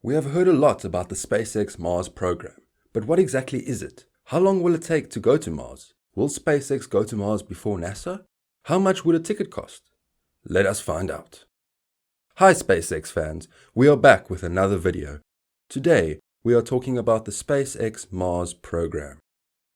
We have heard a lot about the SpaceX Mars program, but what exactly is it? How long will it take to go to Mars? Will SpaceX go to Mars before NASA? How much would a ticket cost? Let us find out. Hi SpaceX fans, we are back with another video. Today, we are talking about the SpaceX Mars program.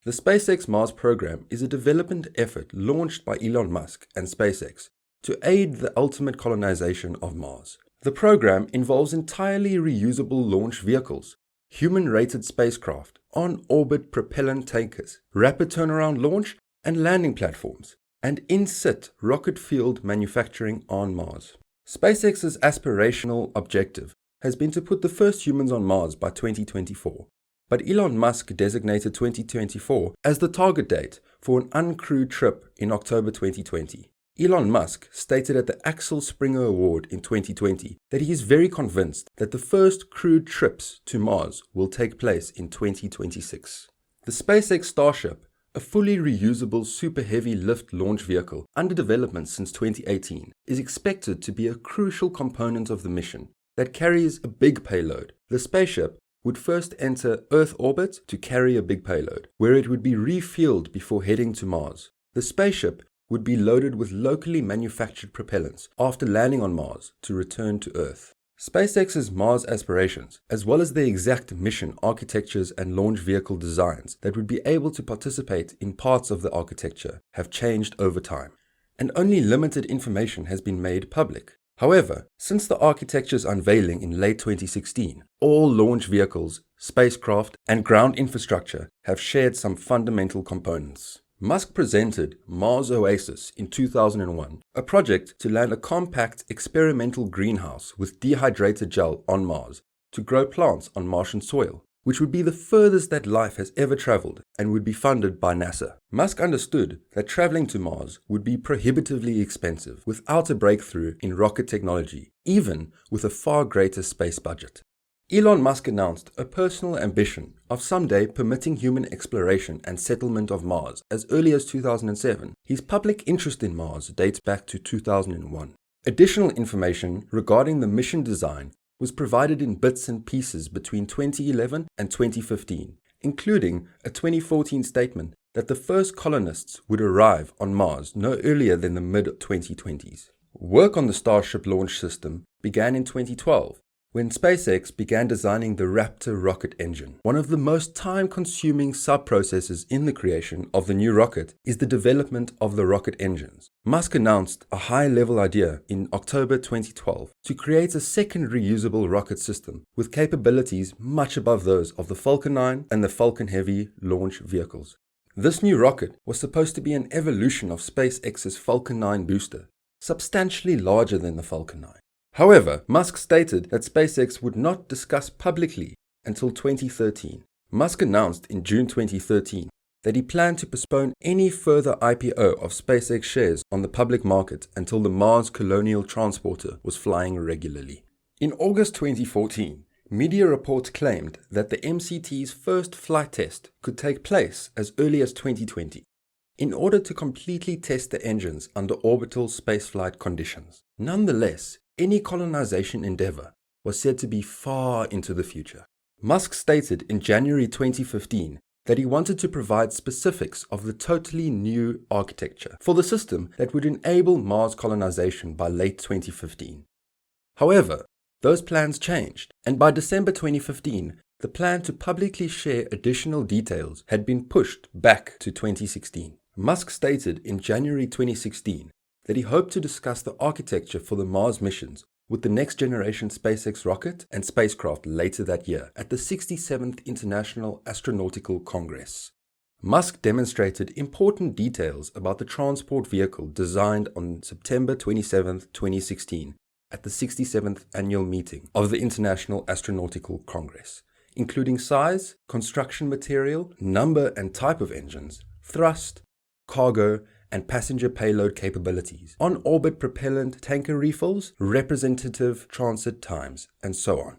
The SpaceX Mars program is a development effort launched by Elon Musk and SpaceX to aid the ultimate colonization of Mars. The program involves entirely reusable launch vehicles, human-rated spacecraft, on-orbit propellant tankers, rapid turnaround launch and landing platforms, and in-situ rocket-fueled manufacturing on Mars. SpaceX's aspirational objective has been to put the first humans on Mars by 2024, but Elon Musk designated 2024 as the target date for an uncrewed trip in October 2020. Elon Musk stated at the Axel Springer Award in 2020 that he is very convinced that the first crewed trips to Mars will take place in 2026. The SpaceX Starship, a fully reusable super heavy lift launch vehicle under development since 2018, is expected to be a crucial component of the mission that carries a big payload. The spaceship would first enter Earth orbit to carry a big payload, where it would be refueled before heading to Mars. The spaceship would be loaded with locally manufactured propellants after landing on Mars to return to Earth. SpaceX's Mars aspirations, as well as the exact mission architectures and launch vehicle designs that would be able to participate in parts of the architecture, have changed over time, and only limited information has been made public. However, since the architecture's unveiling in late 2016, all launch vehicles, spacecraft, and ground infrastructure have shared some fundamental components. Musk presented Mars Oasis in 2001, a project to land a compact experimental greenhouse with dehydrated gel on Mars to grow plants on Martian soil, which would be the furthest that life has ever traveled and would be funded by NASA. Musk understood that traveling to Mars would be prohibitively expensive without a breakthrough in rocket technology, even with a far greater space budget. Elon Musk announced a personal ambition of someday permitting human exploration and settlement of Mars as early as 2007. His public interest in Mars dates back to 2001. Additional information regarding the mission design was provided in bits and pieces between 2011 and 2015, including a 2014 statement that the first colonists would arrive on Mars no earlier than the mid-2020s. Work on the Starship launch system began in 2012, when SpaceX began designing the Raptor rocket engine. One of the most time-consuming sub-processes in the creation of the new rocket is the development of the rocket engines. Musk announced a high-level idea in October 2012 to create a second reusable rocket system with capabilities much above those of the Falcon 9 and the Falcon Heavy launch vehicles. This new rocket was supposed to be an evolution of SpaceX's Falcon 9 booster, substantially larger than the Falcon 9. However, Musk stated that SpaceX would not discuss publicly until 2013. Musk announced in June 2013 that he planned to postpone any further IPO of SpaceX shares on the public market until the Mars Colonial Transporter was flying regularly. In August 2014, media reports claimed that the MCT's first flight test could take place as early as 2020, in order to completely test the engines under orbital spaceflight conditions. Nonetheless, any colonization endeavor was said to be far into the future. Musk stated in January 2015 that he wanted to provide specifics of the totally new architecture for the system that would enable Mars colonization by late 2015. However, those plans changed, and by December 2015, the plan to publicly share additional details had been pushed back to 2016. Musk stated in January 2016 that he hoped to discuss the architecture for the Mars missions with the next generation SpaceX rocket and spacecraft later that year at the 67th International Astronautical Congress. Musk demonstrated important details about the transport vehicle designed on September 27, 2016 at the 67th annual meeting of the International Astronautical Congress, including size, construction material, number and type of engines, thrust, cargo, and passenger payload capabilities, on-orbit propellant tanker refills, representative transit times, and so on.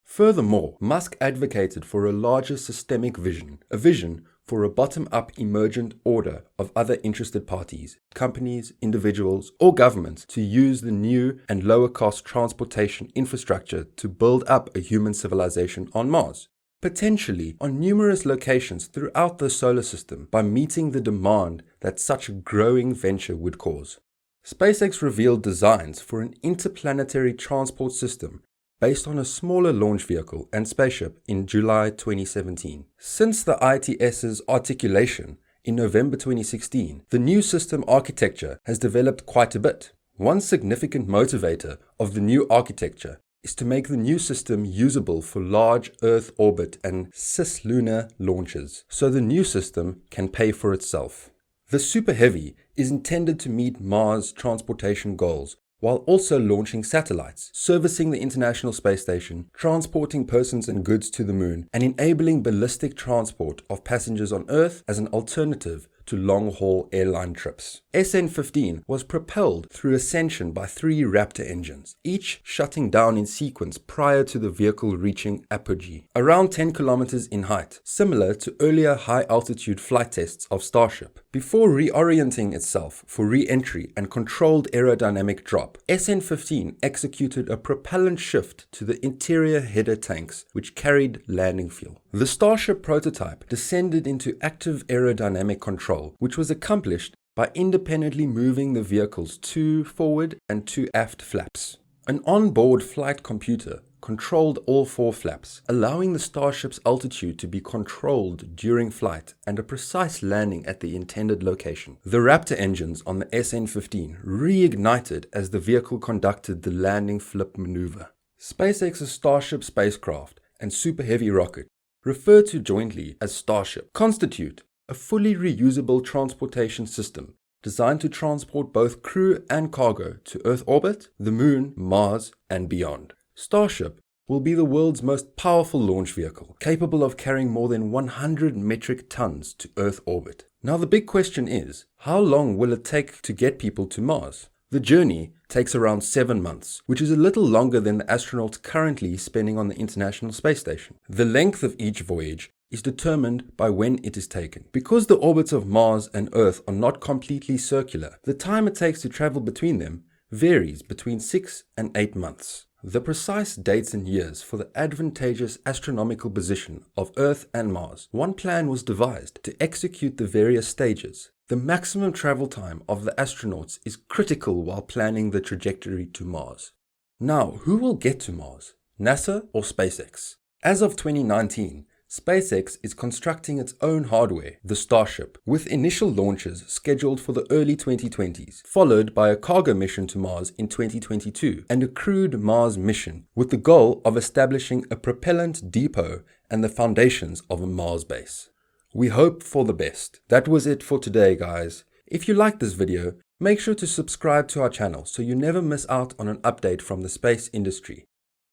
Furthermore, Musk advocated for a larger systemic vision, a vision for a bottom-up emergent order of other interested parties, companies, individuals, or governments to use the new and lower-cost transportation infrastructure to build up a human civilization on Mars, potentially on numerous locations throughout the solar system by meeting the demand that such a growing venture would cause. SpaceX revealed designs for an interplanetary transport system based on a smaller launch vehicle and spaceship in July 2017. Since the ITS's articulation in November 2016, the new system architecture has developed quite a bit. One significant motivator of the new architecture is to make the new system usable for large Earth orbit and cislunar launches, so the new system can pay for itself. The Super Heavy is intended to meet Mars transportation goals while also launching satellites, servicing the International Space Station, transporting persons and goods to the Moon, and enabling ballistic transport of passengers on Earth as an alternative to long-haul airline trips. SN-15 was propelled through ascension by 3 Raptor engines, each shutting down in sequence prior to the vehicle reaching apogee, around 10 kilometers in height, similar to earlier high-altitude flight tests of Starship. Before reorienting itself for re-entry and controlled aerodynamic drop, SN-15 executed a propellant shift to the interior header tanks, which carried landing fuel. The Starship prototype descended into active aerodynamic control, which was accomplished by independently moving the vehicle's 2 forward and 2 aft flaps. An onboard flight computer controlled all 4 flaps, allowing the Starship's altitude to be controlled during flight and a precise landing at the intended location. The Raptor engines on the SN-15 reignited as the vehicle conducted the landing flip maneuver. SpaceX's Starship spacecraft and Super Heavy rocket, referred to jointly as Starship, constitute a fully reusable transportation system designed to transport both crew and cargo to Earth orbit, the Moon, Mars, and beyond. Starship will be the world's most powerful launch vehicle, capable of carrying more than 100 metric tons to Earth orbit. Now the big question is, how long will it take to get people to Mars? The journey takes around 7 months, which is a little longer than the astronauts currently spending on the International Space Station. The length of each voyage is determined by when it is taken. Because the orbits of Mars and Earth are not completely circular, the time it takes to travel between them varies between 6 and 8 months. The precise dates and years for the advantageous astronomical position of Earth and Mars. One plan was devised to execute the various stages. The maximum travel time of the astronauts is critical while planning the trajectory to Mars. Now, who will get to Mars? NASA or SpaceX? As of 2019, SpaceX is constructing its own hardware, the Starship, with initial launches scheduled for the early 2020s, followed by a cargo mission to Mars in 2022 and a crewed Mars mission with the goal of establishing a propellant depot and the foundations of a Mars base. We hope for the best. That was it for today, guys. If you liked this video, make sure to subscribe to our channel so you never miss out on an update from the space industry.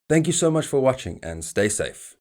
Thank you so much for watching and stay safe.